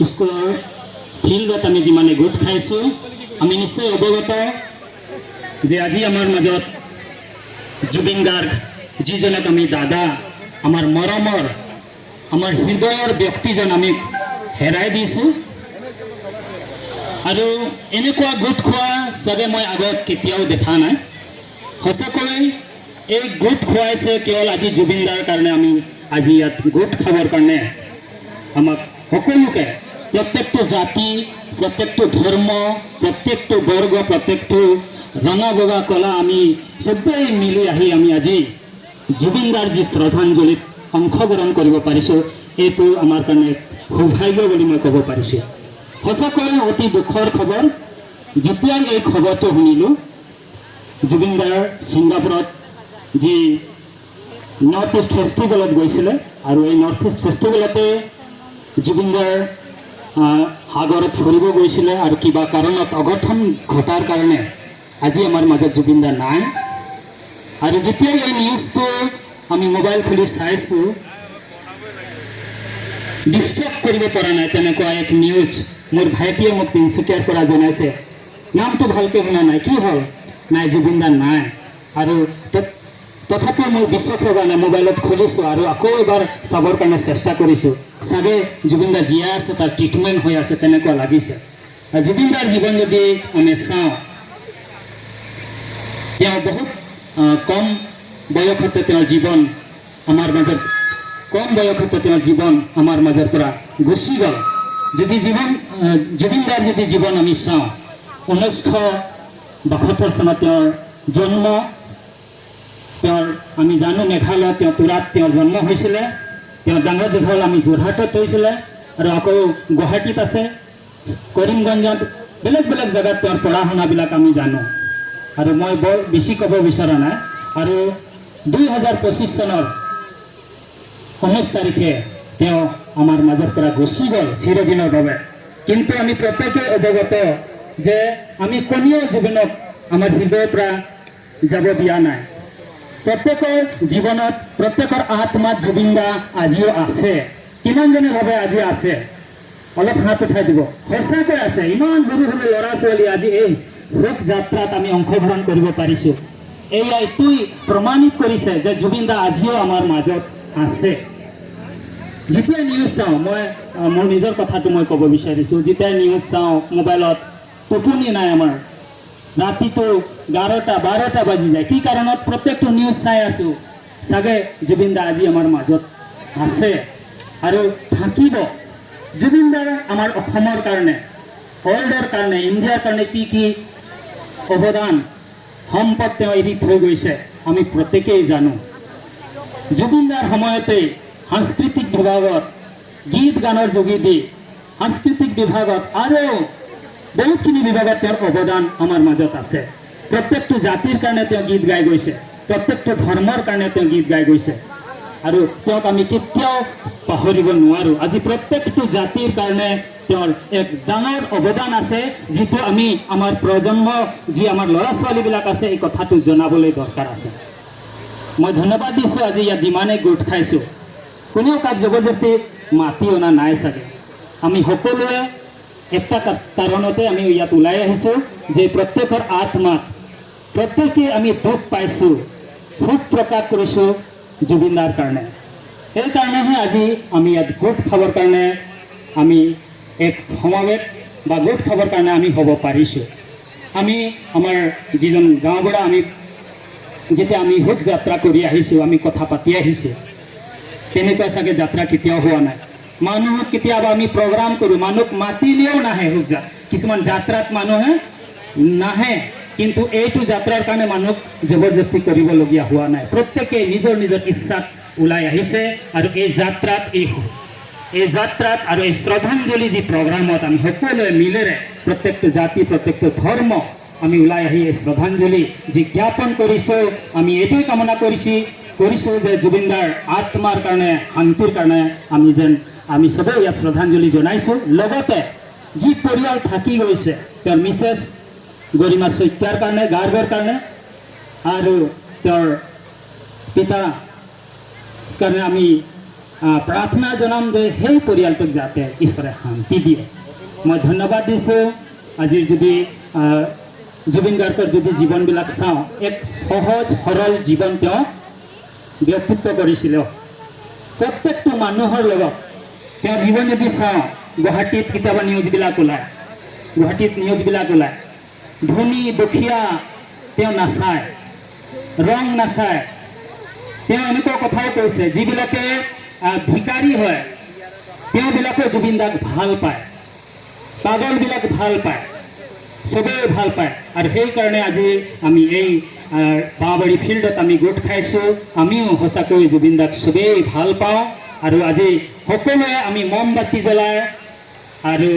স্কুলৰ ফিল্ডত আমি যিমানে গোট খাইছোঁ আমি নিশ্চয় অৱগত যে আজি আমাৰ মাজত জুবিন গাৰ্গ যিজনক আমি দাদা আমাৰ মৰমৰ আমাৰ হৃদয়ৰ ব্যক্তিজন আমি হেৰাই দিছোঁ আৰু এনেকুৱা গোট খোৱা চাগে মই আগত কেতিয়াও দেখা নাই সঁচাকৈ এই গোট খোৱাইছে কেৱল আজি জুবিন দাৰ কাৰণে আমি আজি ইয়াত গোট খাবৰ কাৰণে আমাক সকলোকে প্ৰত্যেকটো জাতি প্ৰত্যেকটো ধৰ্ম প্ৰত্যেকটো বৰ্গ প্ৰত্যেকটো ৰঙা বগা কলা আমি চবেই মিলি আহি আমি আজি জুবিন দাৰ যি শ্ৰদ্ধাঞ্জলিত অংশগ্ৰহণ কৰিব পাৰিছোঁ এইটো আমাৰ কাৰণে সৌভাগ্য বুলি মই ক'ব পাৰিছোঁ সঁচাকৈ অতি দুখৰ খবৰ যেতিয়াই এই খবৰটো শুনিলোঁ জুবিন দাৰ ছিংগাপুৰত যি নৰ্থ ইষ্ট ফেষ্টিভেলত গৈছিলে আৰু এই নৰ্থ ইষ্ট ফেষ্টিভেলতে জুবিন দাৰ সাগৰত ফুৰিব গৈছিলে আৰু কিবা কাৰণত অঘটন ঘটাৰ কাৰণে আজি আমাৰ মাজত জুবিন দা নাই আৰু যেতিয়াই এই নিউজটো আমি মোবাইল খুলি চাইছোঁ বিশ্বাস কৰিব পৰা নাই তেনেকুৱা এক নিউজ মোৰ ভাইটিয়ে মোক তিনিচুকীয়াৰ পৰা জনাইছে নামটো ভালকৈ শুনা নাই কি হ'ল নাই জুবিন দা নাই আৰু তথাপিও মই বিশ্বাস লগা নাই মোবাইলত খুলিছোঁ আৰু আকৌ এবাৰ চাবৰ কাৰণে চেষ্টা কৰিছোঁ চাগে জুবিন দা জীয়াই আছে তাৰ ট্ৰিটমেণ্ট হৈ আছে তেনেকুৱা লাগিছে আৰু জুবিন দাৰ জীৱন যদি আমি চাওঁ তেওঁ বহুত কম বয়সতে তেওঁৰ জীৱন আমাৰ মাজত কম বয়সতে তেওঁৰ জীৱন আমাৰ মাজৰ পৰা গুচি গ'ল যদি জুবিন দাৰ যদি জীৱন আমি চাওঁ 1972 চনত তেওঁৰ জন্ম তেওঁৰ আমি জানো মেঘালয়ত তেওঁ তুৰাত তেওঁৰ জন্ম হৈছিলে তেওঁ ডাঙৰ দীঘল আমি যোৰহাটত হৈছিলে আৰু আকৌ গুৱাহাটীত আছে কৰিমগঞ্জত বেলেগ বেলেগ জেগাত তেওঁৰ পঢ়া শুনাবিলাক আমি জানো আৰু মই বৰ বেছি ক'ব বিচৰা নাই আৰু 2025 চনৰ 19 তাৰিখে তেওঁ আমাৰ মাজৰ পৰা গুচি গ'ল চিৰদিনৰ বাবে কিন্তু আমি প্ৰত্যেকে অৱগত যে আমি কোনেও জুবিনক আমাৰ হৃদয়ৰ পৰা যাব দিয়া নাই প্ৰত্যেকৰ জীৱনত প্ৰত্যেকৰ আত্মাত জুবিন দা আজিও আছে কিমানজনে ভাবে আজি আছে অলপ হাত উঠাই দিব সঁচাকৈ আছে ইমান সৰু সৰু ল'ৰা ছোৱালী আজি এই শোক যাত্ৰাত আমি অংশগ্ৰহণ কৰিব পাৰিছোঁ এয়া এইটোই প্ৰমাণিত কৰিছে যে জুবিন দা আজিও আমাৰ মাজত আছে যেতিয়া নিউজ চাওঁ মই মোৰ নিজৰ কথাটো মই ক'ব বিচাৰিছোঁ যেতিয়া নিউজ চাওঁ মোবাইলত টোপনি নাই আমাৰ ৰাতিটো 11-12 বাজি যায় কি কাৰণত প্ৰত্যেকটো নিউজ চাই আছোঁ চাগে জুবিন দা আজি আমাৰ মাজত আছে আৰু থাকিব জুবিন দাৰ আমাৰ অসমৰ কাৰণে ৱৰ্ল্ডৰ কাৰণে ইণ্ডিয়াৰ কাৰণে কি কি অৱদান সম্পদ তেওঁ এৰি থৈ গৈছে আমি প্ৰত্যেকেই জানো জুবিন দাৰ সময়তে সাংস্কৃতিক বিভাগত গীত গানৰ যোগেদি সাংস্কৃতিক বিভাগত আৰু বহুতখিনি বিভাগত তেওঁৰ অৱদান আমাৰ মাজত আছে প্ৰত্যেকটো জাতিৰ কাৰণে তেওঁ গীত গাই গৈছে প্ৰত্যেকটো ধৰ্মৰ কাৰণে তেওঁ গীত গাই গৈছে আৰু তেওঁক আমি কেতিয়াও পাহৰিব নোৱাৰোঁ আজি প্ৰত্যেকটো জাতিৰ কাৰণে তেওঁৰ এক ডাঙৰ অৱদান আছে যিটো আমি আমাৰ প্ৰজন্ম যি আমাৰ ল'ৰা ছোৱালীবিলাক আছে এই কথাটো জনাবলৈ দৰকাৰ আছে মই ধন্যবাদ দিছোঁ আজি ইয়াত যিমানেই গোট খাইছোঁ কোনেও কাক জবৰদস্তি মাতি অনা নাই চাগে আমি সকলোৱে একটা কাৰণতে আমি ইয়াত ওলাই আহিছোঁ যে প্ৰত্যেকৰ আত্মাত প্ৰত্যেকে আমি দুখ পাইছোঁ সুখ প্ৰকাশ কৰিছোঁ জুবিন দাৰ কাৰণে এই কাৰণেহে আজি আমি ইয়াত গোট খাবৰ কাৰণে আমি এক সমাৱেশ বা গোট খাবৰ কাৰণে আমি হ'ব পাৰিছোঁ আমি আমাৰ যিজন গাঁওবুঢ়া আমি যেতিয়া আমি শোক যাত্ৰা কৰি আহিছোঁ আমি কথা পাতি আহিছোঁ তেনেকুৱা চাগে যাত্ৰা কেতিয়াও হোৱা নাই মানুহক কেতিয়াবা আমি প্ৰগ্ৰাম কৰোঁ মানুহক মাতিলেও নাহে শোক কিছুমান যাত্ৰাত মানুহে নাহে কিন্তু এইটো যাত্ৰাৰ কাৰণে মানুহক জবৰদস্তি কৰিবলগীয়া হোৱা নাই প্ৰত্যেকে নিজৰ নিজৰ ইচ্ছাত ওলাই আহিছে আৰু এই যাত্ৰাত আৰু এই শ্ৰদ্ধাঞ্জলি যি প্ৰগ্ৰামত আমি সকলোৱে মিলেৰে প্ৰত্যেকটো জাতি প্ৰত্যেকটো ধৰ্ম আমি ওলাই আহি এই শ্ৰদ্ধাঞ্জলি যি জ্ঞাপন কৰিছোঁ আমি এইটোৱে কামনা কৰিছোঁ যে জুবিন দাৰ আত্মাৰ কাৰণে শান্তিৰ কাৰণে আমি চবেই ইয়াত শ্ৰদ্ধাঞ্জলি জনাইছোঁ লগতে যি পৰিয়াল থাকি গৈছে তেওঁৰ মিছেছ গৰিমা শইকীয়াৰ কাৰণে গাৰ্গৰ কাৰণে আৰু তেওঁৰ পিতা কাৰণে আমি প্ৰাৰ্থনা জনাম যে সেই পৰিয়ালটোক যাতে ঈশ্বৰে শান্তি দিয়ে। মই ধন্যবাদ দিছোঁ। আজিৰ যদি জুবিন গাৰ্গৰ যদি জীৱনবিলাক চাওঁ, এক সহজ সৰল জীৱন তেওঁ ব্যক্তিত্ব কৰিছিল। প্ৰত্যেকটো মানুহৰ লগত তেওঁ জীৱন যদি চাওঁ, গুৱাহাটীত কেতিয়াবা নিউজবিলাক ওলায়, ধনী দুখীয়া তেওঁ নাচায়, ৰং নাচায়। তেওঁ এনেকুৱা কথাও কৈছে, যিবিলাকে ভিকাৰী হয় তেওঁবিলাকে জুবিন দাক ভাল পায়, পাগলবিলাক ভাল পায়, চবেই ভাল পায়। আৰু সেইকাৰণে আজি আমি এই বাঁহবাৰী ফিল্ডত আমি গোট খাইছোঁ। আমিও সঁচাকৈ জুবিন দাক চবেই ভাল পাওঁ। আৰু আজি সকলোৱে আমি মমবাতি জ্বলাই আৰু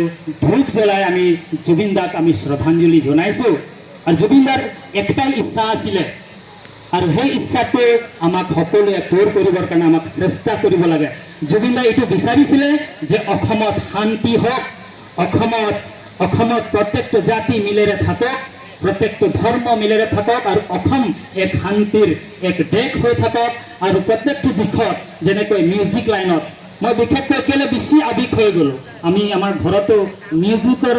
ধূপ জ্বলাই আমি জুবিন দাক আমি শ্ৰদ্ধাঞ্জলি জনাইছোঁ। আৰু জুবিন দাৰ একটাই ইচ্ছা আছিলে, আৰু সেই ইচ্ছাটো আমাক সকলোৱে পূৰ কৰিবৰ কাৰণে আমাক চেষ্টা কৰিব লাগে। জুবিন দাই এইটো বিচাৰিছিলে যে অসমত শান্তি হওক, অসমত প্ৰত্যেকটো জাতি মিলেৰে থাকক, প্ৰত্যেকটো ধৰ্ম মিলেৰে থাকক, আৰু অসম এক শান্তিৰ এক দেশ হৈ থাকক। আৰু প্ৰত্যেকটো দিশত যেনেকৈ মিউজিক লাইনত মই বিশেষকৈ কেলে বেছি আৱেগ হৈ গ'লোঁ, আমি আমাৰ ঘৰতো মিউজিকৰ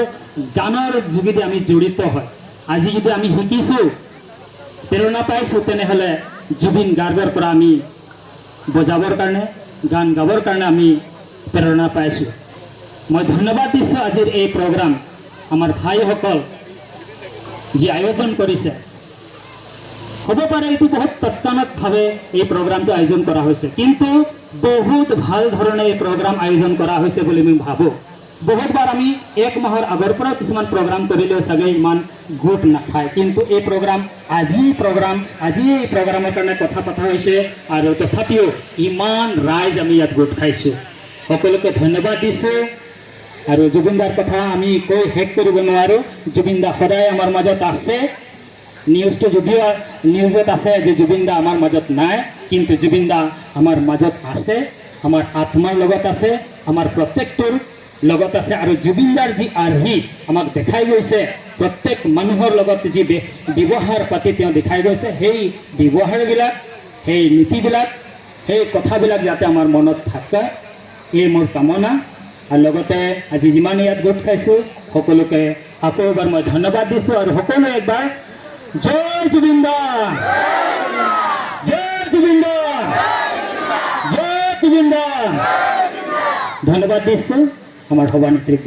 গানৰ যোগেদি আমি জড়িত হয়। আজি যদি আমি শিকিছোঁ, প্ৰেৰণা পাইছোঁ, তেনেহ'লে জুবিন গাৰ্গৰ পৰা আমি বজাবৰ কাৰণে, গান গাবৰ কাৰণে আমি প্ৰেৰণা পাইছোঁ। মই ধন্যবাদ দিছোঁ আজিৰ এই প্ৰগ্ৰাম আমাৰ ভাইসকল যি আয়োজন কৰিছে। হ'ব পাৰে এইটো বহুত তৎক্ষণাৎভাৱে এই প্ৰগ্ৰামটো আয়োজন কৰা হৈছে, কিন্তু বহুত ভাল ধৰণে এই প্ৰগ্ৰাম আয়োজন কৰা হৈছে বুলি মই ভাবোঁ। বহুতবাৰ আমি এক মাহৰ আগৰ পৰা কিছুমান প্ৰগ্ৰাম কৰিলেও চাগে ইমান গোট নাখায়, কিন্তু এই প্ৰগ্ৰাম আজি এই প্ৰগ্ৰামৰ কাৰণে কথা পতা হৈছে, আৰু তথাপিও ইমান ৰাইজ আমি ইয়াত গোট খাইছোঁ। সকলোকে ধন্যবাদ দিছোঁ। আৰু জুবিন দাৰ কথা আমি কৈ শেষ কৰিব নোৱাৰোঁ। জুবিন দা সদায় আমাৰ মাজত আছে। নিউজটো যদিও নিউজত আছে যে জুবিন দা আমাৰ মাজত নাই, কিন্তু জুবিন দা আমাৰ মাজত আছে, আমাৰ আত্মাৰ লগত আছে, আমাৰ প্ৰত্যেকটোৰ লগত আছে। আৰু জুবিন দাৰ যি আৰ্হি আমাক দেখাই গৈছে, প্ৰত্যেক মানুহৰ লগত যি ব্যৱহাৰ পাতি তেওঁ দেখাই গৈছে, সেই ব্যৱহাৰবিলাক, সেই নীতিবিলাক, সেই কথাবিলাক যাতে আমাৰ মনত থাকে, এই মোৰ কামনা। আৰু লগতে আজি যিমান ইয়াত গোট খাইছোঁ সকলোকে আকৌ এবাৰ মই ধন্যবাদ দিছোঁ। আৰু সকলোৱে একবাৰ জয় জুবিন দা, জয় জুবিন দা, জয় জুবিন দা, ধন্যবাদ দিছোঁ আমাৰ সভানেত্ৰীক।